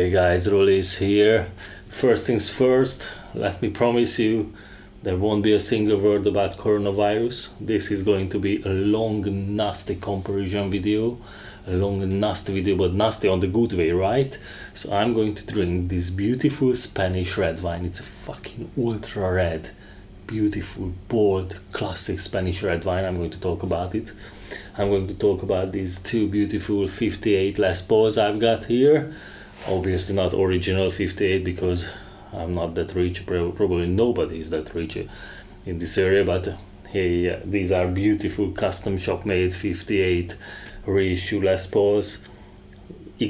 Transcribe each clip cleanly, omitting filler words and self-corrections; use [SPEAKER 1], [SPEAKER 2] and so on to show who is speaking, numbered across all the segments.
[SPEAKER 1] Okay guys, Rolly's here. First things first, let me promise you there won't be a single word about coronavirus. This is going to be a long nasty comparison video. A long and nasty video, but nasty on the good way, right? So I'm going to drink this beautiful Spanish red wine. It's a fucking ultra red, beautiful, bold, classic Spanish red wine. I'm going to talk about it. I'm going to talk about these two beautiful 58 Les Pauls I've got here. Obviously not original 58 because I'm not that rich. Probably nobody is that rich in this area, but hey, these are beautiful custom shop made 58 reissue Les Pauls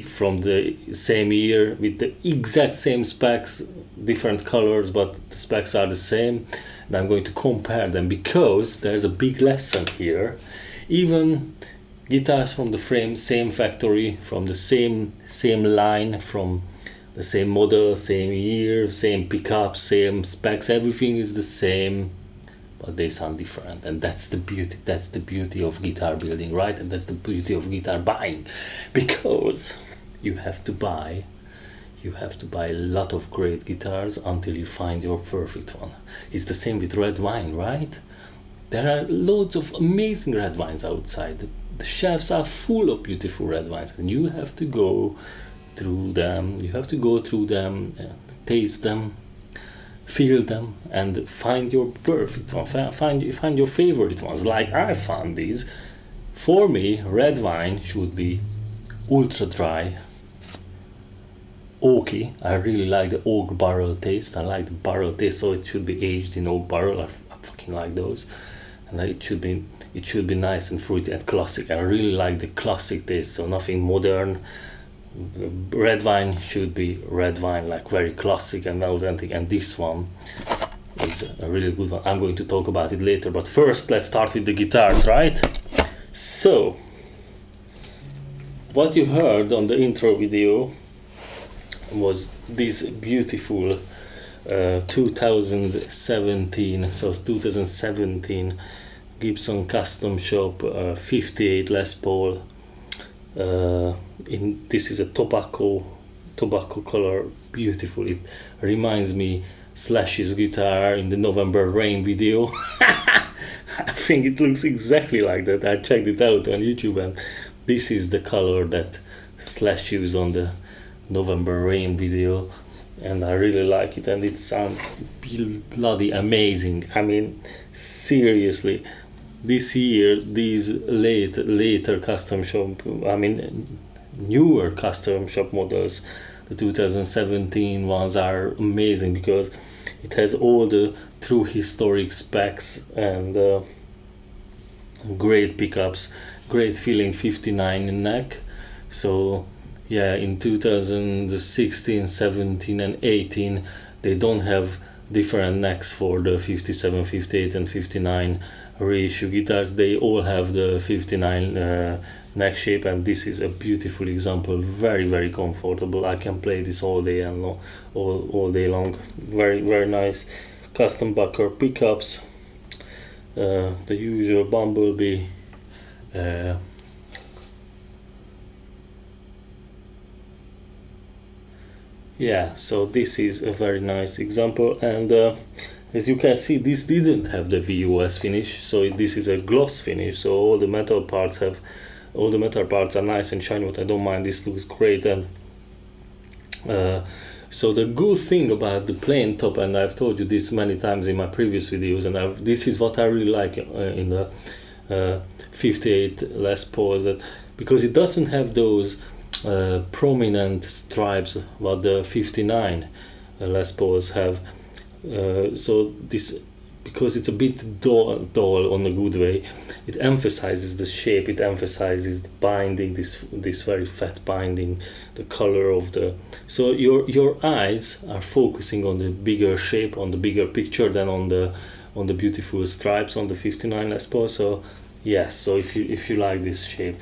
[SPEAKER 1] from the same year with the exact same specs, different colors, but the specs are the same. And I'm going to compare them because there's a big lesson here. Even guitars from the same factory, from the same line, from the same model, same year, same pickups, same specs, everything is the same, but they sound different. And that's the beauty of guitar building, right? And that's the beauty of guitar buying, because you have to buy a lot of great guitars until you find your perfect one. It's the same with red wine, right? There are loads of amazing red wines outside. The shelves are full of beautiful red wines, and you have to go through them. Taste them, feel them, and find your perfect one. Find your favorite ones. Like I found these. For me, red wine should be ultra dry, oaky. I really like the oak barrel taste. I like the barrel taste, so it should be aged in oak barrel. I fucking like those. And it should be nice and fruity and classic. I really like the classic taste, so nothing modern. Red wine should be red wine, like very classic and authentic, and this one is a really good one. I'm going to talk about it later, but first let's start with the guitars, right? So what you heard on the intro video was this beautiful 2017 Gibson custom shop 58 Les Paul. This is a tobacco color, beautiful. It reminds me Slash's guitar in the November Rain video. I think it looks exactly like that. I checked it out on YouTube, and this is the color that Slash used on the November Rain video, and I really like it, and it sounds bloody amazing. I mean, seriously, this year these later custom shop, newer custom shop models, the 2017 ones are amazing because it has all the true historic specs and great pickups, great feeling 59 in neck. So yeah, in 2016, 17 and 18 they don't have different necks for the 57, 58 and 59 reissue guitars. They all have the 59 neck shape, and this is a beautiful example. Very, very comfortable. I can play this all day and all day long. Very, very nice custom bucker pickups, the usual Bumblebee yeah, so this is a very nice example, and as you can see, this didn't have the VUS finish, so this is a gloss finish, so all the metal parts are nice and shiny, but I don't mind. This looks great. And so the good thing about the plain top, and I've told you this many times in my previous videos, and this is what I really like in the 58 Les Pauls, that because it doesn't have those prominent stripes what the 59 Les Pauls have. So this, because it's a bit dull on a good way, it emphasizes the shape, it emphasizes the binding, this very fat binding, the color of the, so your eyes are focusing on the bigger shape, on the bigger picture than on the beautiful stripes on the 59 Les Paul. So yes, so if you like this shape,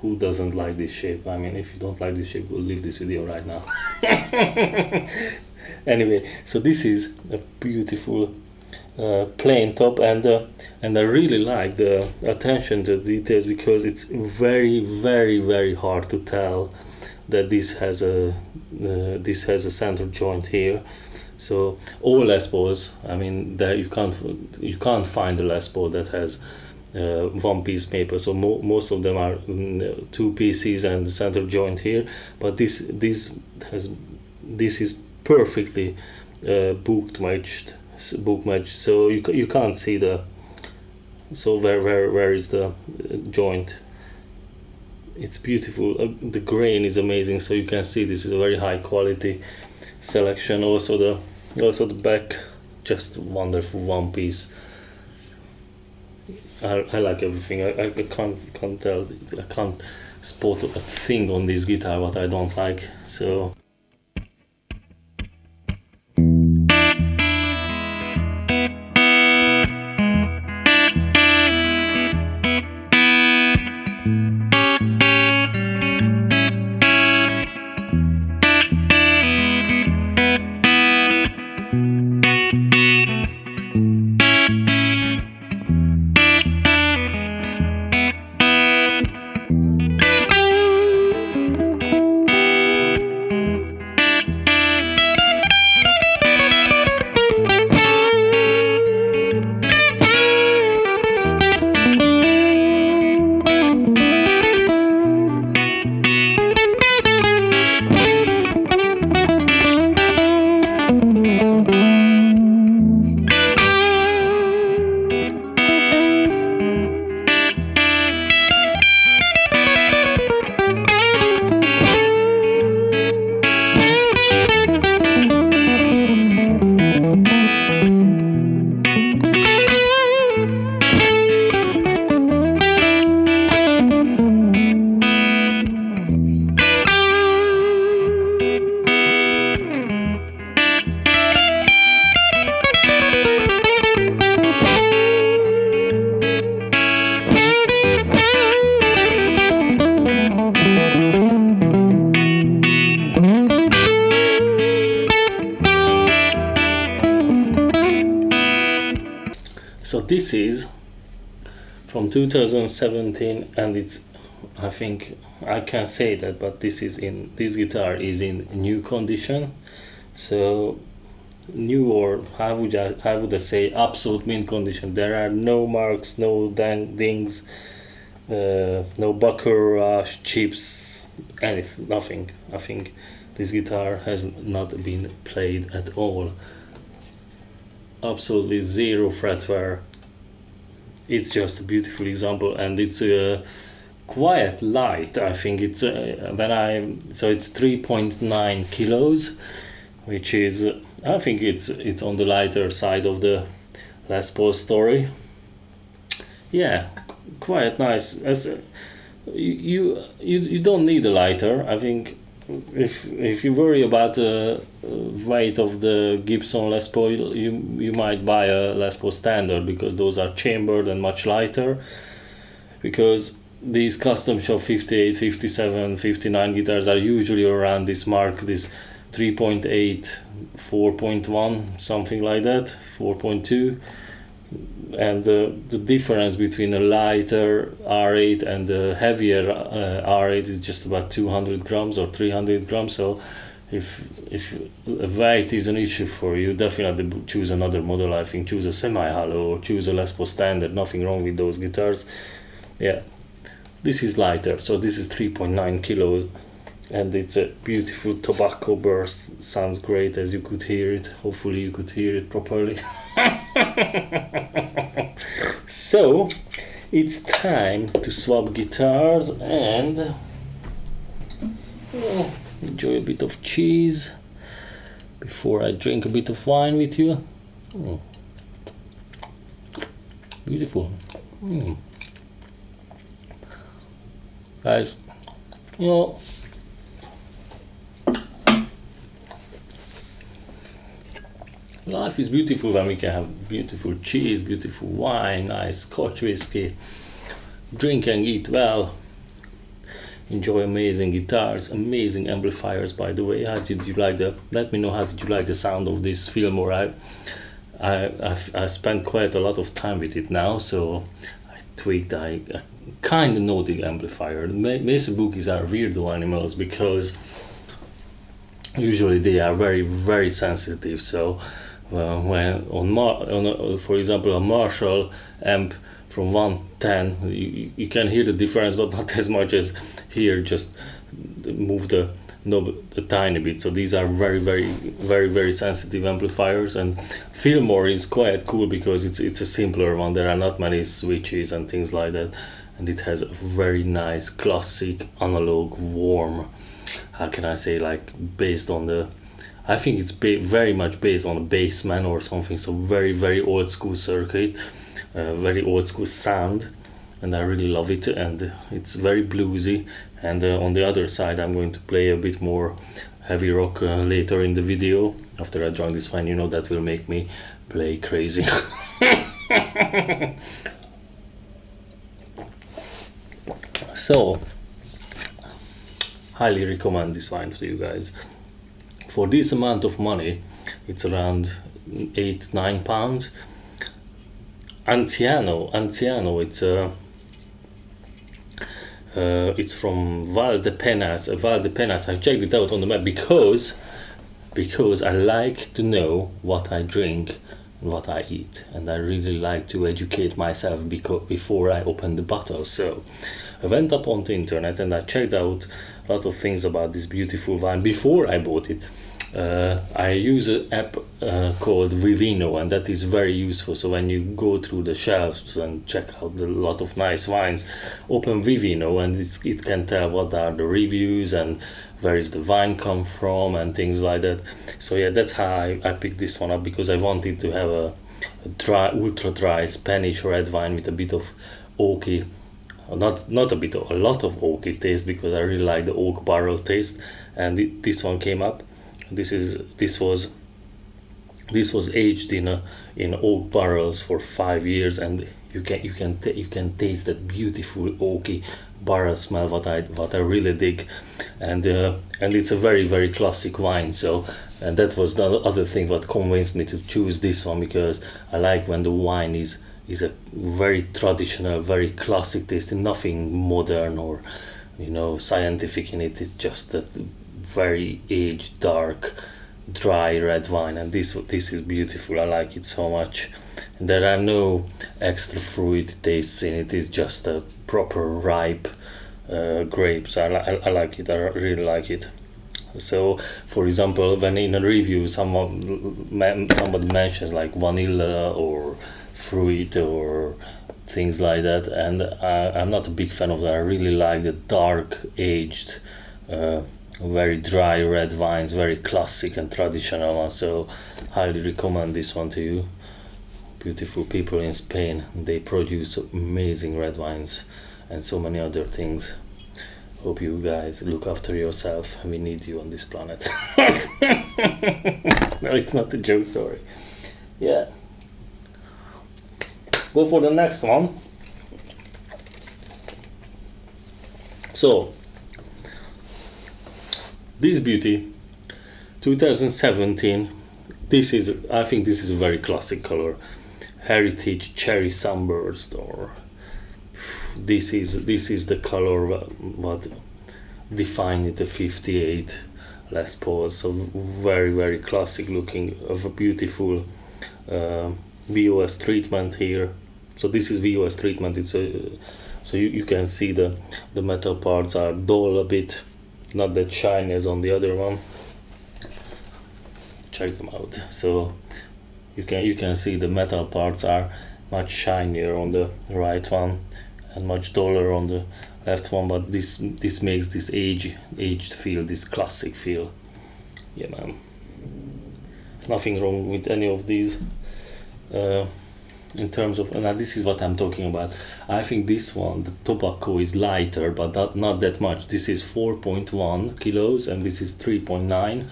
[SPEAKER 1] who doesn't like this shape? I mean, if you don't like this shape, we'll leave this video right now. Anyway, so this is a beautiful plain top, and I really like the attention to details, because it's very, very, very hard to tell that this has a center joint here. So all Les Pauls, I mean, there you can't find a Les Paul that has one piece maple. So most of them are two pieces and the center joint here. But this is perfectly book matched. So you can't see the. So where is the joint? It's beautiful. The grain is amazing. So you can see this is a very high quality selection. Also the back, just wonderful one piece. I like everything. I can't tell. I can't spot a thing on this guitar what I don't like. So. So this is from 2017, and it's, I think I can say that, but this guitar is in new condition. So new, or how would I say, absolute mint condition. There are no marks, no dings, no buckle rush, chips, anything, nothing. I think this guitar has not been played at all. Absolutely zero fret wear. It's just a beautiful example, and it's quite light. I think it's so it's 3.9 kilos, which is, I think it's on the lighter side of the Les Paul story. Yeah, quite nice. As you don't need a lighter. I think if you worry about the weight of the Gibson Les Paul, you might buy a Les Paul standard, because those are chambered and much lighter. Because these custom shop 58, 57, 59 guitars are usually around this mark, this 3.8, 4.1, something like that, 4.2. And the difference between a lighter R8 and a heavier R8 is just about 200 grams or 300 grams. So if weight is an issue for you, definitely choose another model. I think choose a semi-hollow or choose a Les Paul standard. Nothing wrong with those guitars. Yeah, this is lighter, so this is 3.9 kilos, and it's a beautiful tobacco burst. Sounds great, as you could hear it. Hopefully you could hear it properly. So it's time to swap guitars and enjoy a bit of cheese before I drink a bit of wine with you. Beautiful. Guys, you know, life is beautiful when we can have beautiful cheese, beautiful wine, nice Scotch whiskey, drink and eat well, enjoy amazing guitars, amazing amplifiers. By the way, how did you like let me know how did you like the sound of this Fillmore. I spent quite a lot of time with it now, so I tweaked. I kind of know the amplifier. Mesa Boogies are weirdo animals because usually they are very, very sensitive. So when for example, a Marshall amp from 110, you can hear the difference, but not as much as here. Just move the knob a tiny bit. So these are very, very, very, very sensitive amplifiers. And Fillmore is quite cool because it's a simpler one. There are not many switches and things like that, and it has a very nice classic analog warm, how can I say, like based on the, I think it's very much based on the Bassman or something. So very, very old school circuit, very old school sound, and I really love it. And it's very bluesy. And on the other side, I'm going to play a bit more heavy rock later in the video. After I join this fine, you know, that will make me play crazy. So, highly recommend this wine for you guys. For this amount of money, it's around £8-9. Anciano, it's from Valdepenas. I've checked it out on the map because I like to know what I drink and what I eat, and I really like to educate myself before I open the bottle. So I went up on the internet and I checked out a lot of things about this beautiful wine before I bought it. I use an app called Vivino, and that is very useful. So when you go through the shelves and check out a lot of nice wines, open Vivino and it can tell what are the reviews and where is the wine come from and things like that. So yeah, that's how I picked this one up, because I wanted to have a dry, ultra dry Spanish red wine with a bit of oaky, not a bit, a lot of oaky taste, because I really like the oak barrel taste. And this one came up. This was aged in oak barrels for 5 years, and you can taste that beautiful oaky barrel smell, what I really dig. And it's a very, very classic wine. So, and that was the other thing that convinced me to choose this one, because I like when the wine is a very traditional, very classic taste, and nothing modern or scientific in it. It's just that very aged, dark, dry red wine, and this is beautiful. I like it so much. And there are no extra fruit tastes in it. It's just a proper ripe grapes. I like it. I really like it. So, for example, when in a review somebody mentions like vanilla or fruit or things like that, and I'm not a big fan of that. I really like the dark aged very dry red wines, very classic and traditional ones. So highly recommend this one to you. Beautiful people in Spain, they produce amazing red wines and so many other things. Hope you guys look after yourself. We need you on this planet. No, it's not a joke, sorry. Yeah, go for the next one. So this beauty, 2017. I think this is a very classic color. Heritage Cherry Sunburst, or this is the color what defined the 58 Les Pauls. So very, very classic looking, of a beautiful VOS treatment here. So this is VOS treatment. It's so you can see the metal parts are dull a bit, not that shiny as on the other one. Check them out. So you can see the metal parts are much shinier on the right one and much duller on the left one, but this makes this aged feel, this classic feel. Yeah, man, nothing wrong with any of these. In terms of, now this is what I'm talking about. I think this one, the tobacco, is lighter, but not that much. This is 4.1 kilos and this is 3.9,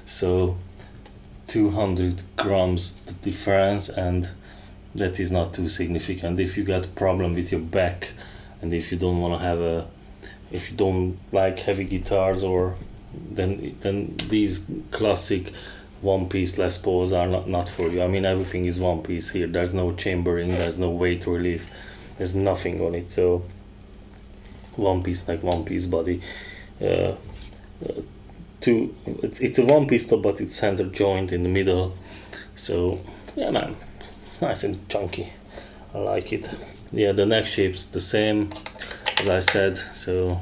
[SPEAKER 1] so 200 grams the difference, and that is not too significant. If you got a problem with your back, and if you don't want to have if you don't like heavy guitars, or then these classic one-piece Les Pauls are not for you. I mean, everything is one piece here. There's no chambering, there's no weight relief, there's nothing on it. So one piece neck, one piece body. It's a one piece top, but it's center joint in the middle. So yeah, man, nice and chunky. I like it. Yeah, the neck shape's the same as I said. So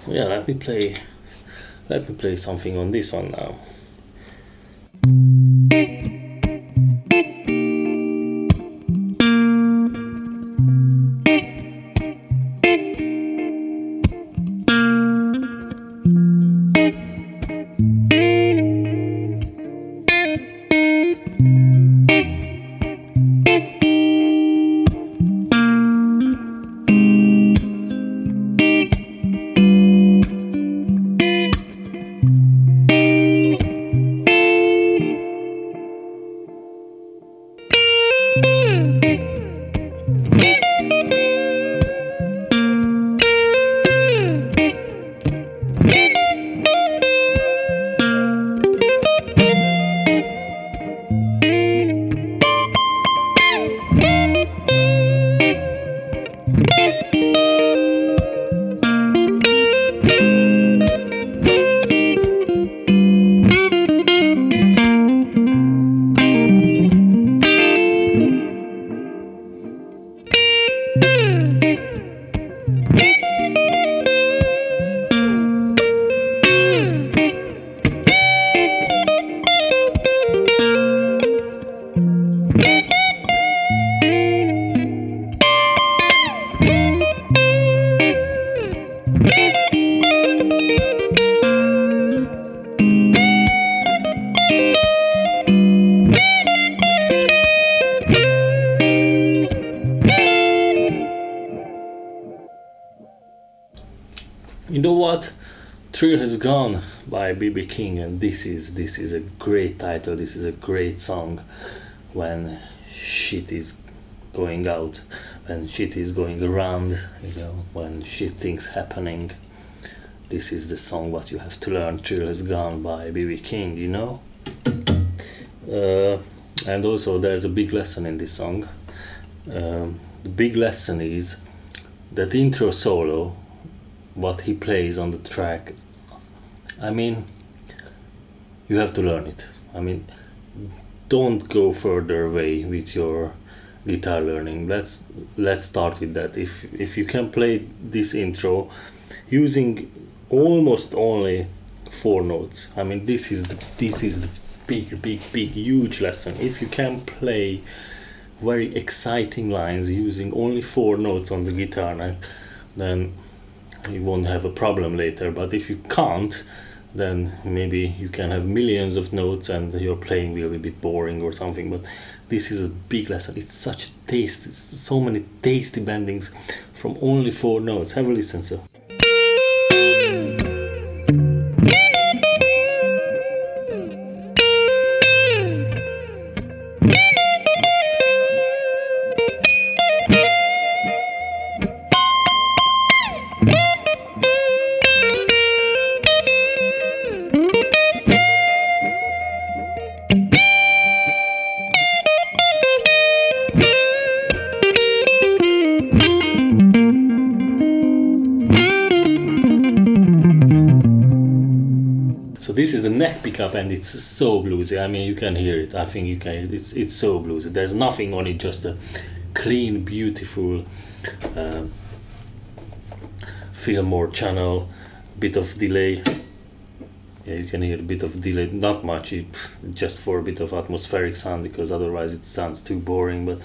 [SPEAKER 1] yeah, let me play something on this one now. You know what? Thrill Has Gone by B.B. King, and this is a great title. This is a great song when shit is going out, when shit is going around, when shit things happening. This is the song what you have to learn. Thrill Has Gone by B.B. King, and also there's a big lesson in this song. The big lesson is that intro solo, what he plays on the track. I mean, you have to learn it. I mean, don't go further away with your guitar learning. Let's start with that. If you can play this intro using almost only 4 notes, I mean, this is the big huge lesson. If you can play very exciting lines using only 4 notes on the guitar, then you won't have a problem later. But if you can't, then maybe you can have millions of notes and your playing will be a bit boring or something. But this is a big lesson. It's such a taste. It's so many tasty bendings from only 4 notes. Have a listen. So this is the neck pickup, and it's so bluesy. I mean, you can hear it. I think you can. It's so bluesy. There's nothing on it. Just a clean, beautiful Fillmore channel. Bit of delay. Yeah, you can hear a bit of delay. Not much. Just for a bit of atmospheric sound, because otherwise it sounds too boring. But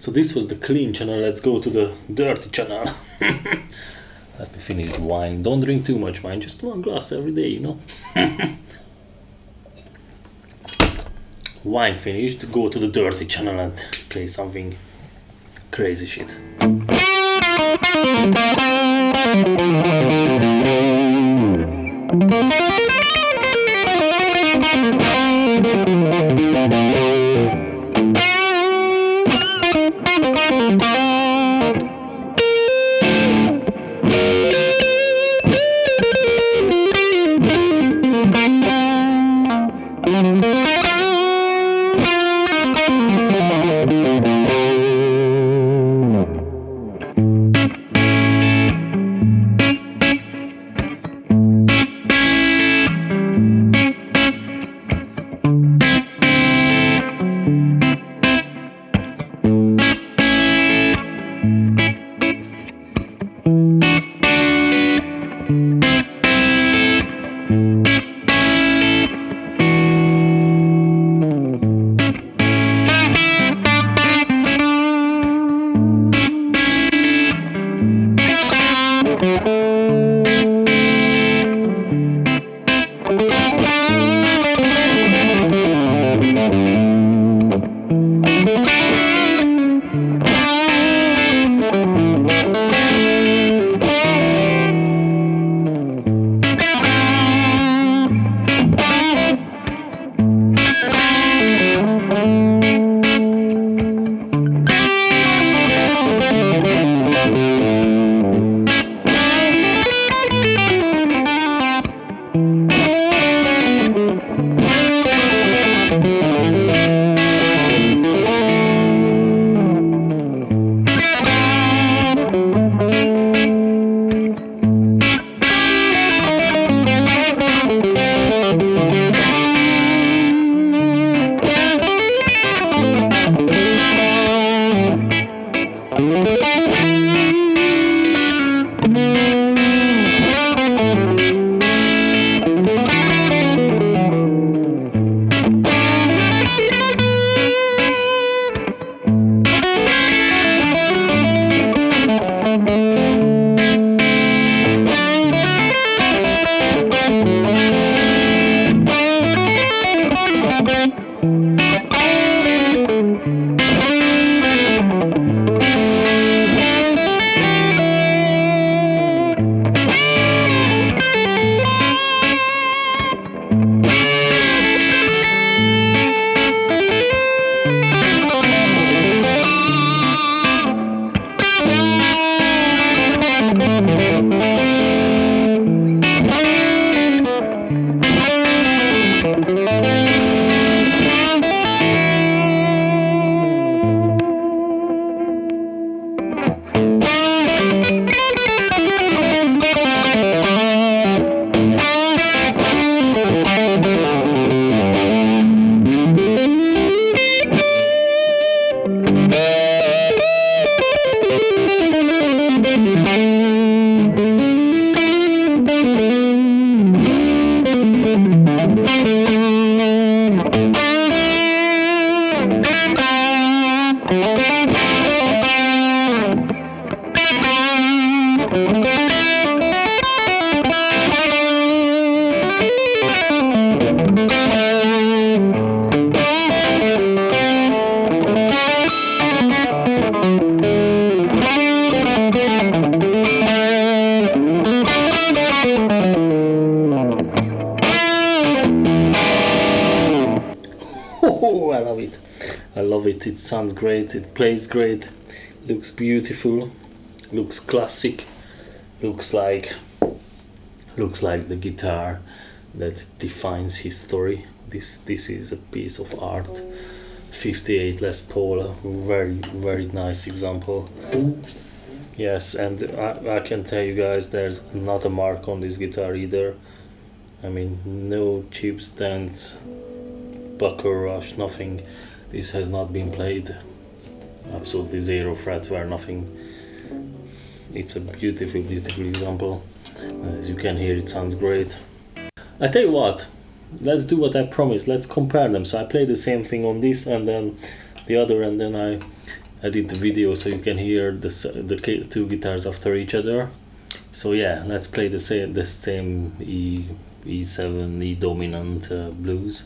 [SPEAKER 1] so this was the clean channel. Let's go to the dirty channel. Let me finish the wine. Don't drink too much wine, just 1 glass every day, you know. Wine finished, go to the dirty channel and play something crazy shit. Oh, I love it. I love it. It sounds great. It plays great. Looks beautiful. Looks classic. Looks like the guitar that defines history. This is a piece of art. 58 Les Paul, very nice example. Yes, and I can tell you guys, there's not a mark on this guitar either. I mean, no chip stands, bucker rush, nothing. This has not been played. Absolutely zero fret wear, nothing. It's a beautiful example. As you can hear, it sounds great. I tell you what, let's do what I promised. Let's compare them. So I play the same thing on this and then the other, and then I edit the video so you can hear the two guitars after each other. So yeah, let's play the same E7 E dominant blues.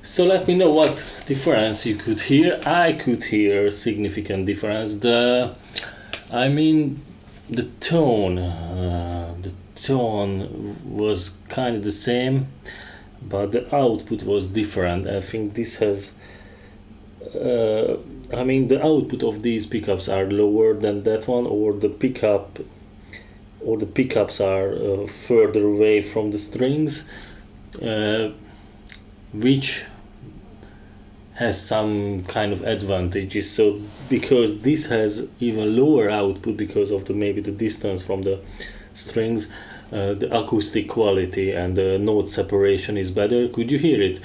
[SPEAKER 1] So let me know what difference you could hear. I could hear significant difference. The tone was kind of the same, but the output was different. I think this has. The output of these pickups are lower than that one, or the pickups are further away from the strings, which has some kind of advantages. So because this has even lower output because of maybe the distance from the strings, the acoustic quality and the note separation is better. Could you hear it?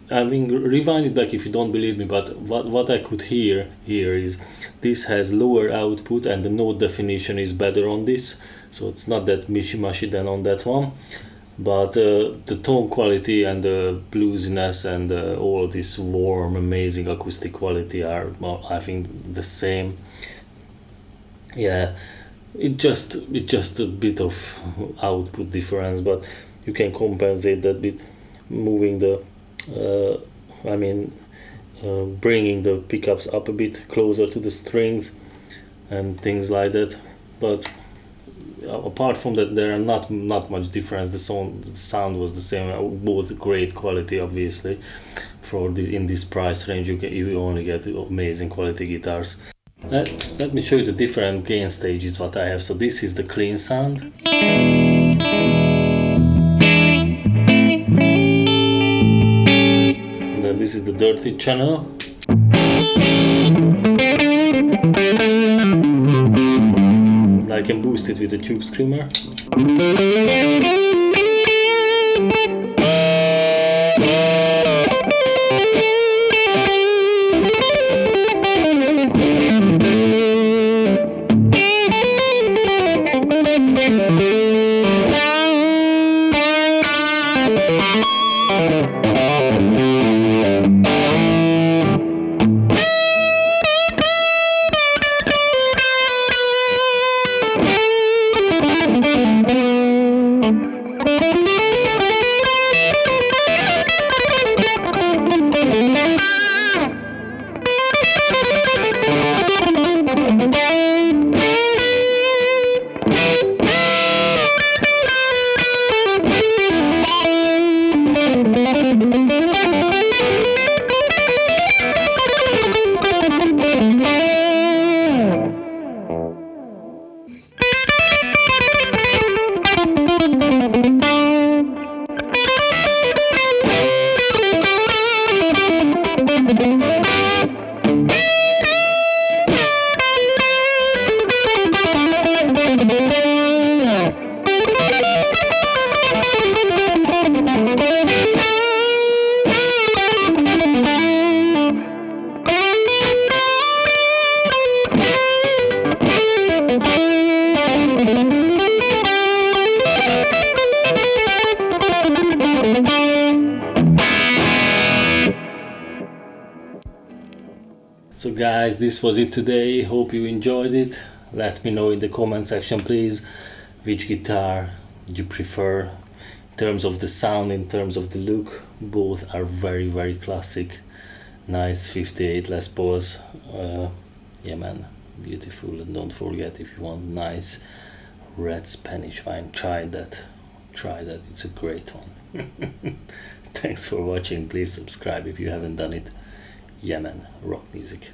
[SPEAKER 1] Rewind it back if you don't believe me, but what I could hear here is this has lower output and the note definition is better on this, so it's not that mishy-mashy than on that one. But the tone quality and the bluesiness and all this warm, amazing acoustic quality are, well, I think, the same. Yeah, it's just a bit of output difference, but you can compensate that bit moving bringing the pickups up a bit closer to the strings and things like that. But apart from that, there are not much difference. The sound was the same. Both great quality, obviously. In this price range, you only get amazing quality guitars. Let me show you the different gain stages what I have. So this is the clean sound. And then this is the dirty channel. I can boost it with a tube screamer. So guys, this was it today. Hope you enjoyed it. Let me know in the comment section, please, which guitar you prefer in terms of the sound, in terms of the look. Both are very, very classic. Nice 58 Les Pauls. Yeah man, beautiful. And don't forget, if you want nice red Spanish wine, try that. It's a great one. Thanks for watching. Please subscribe if you haven't done it. Yeah man, rock music.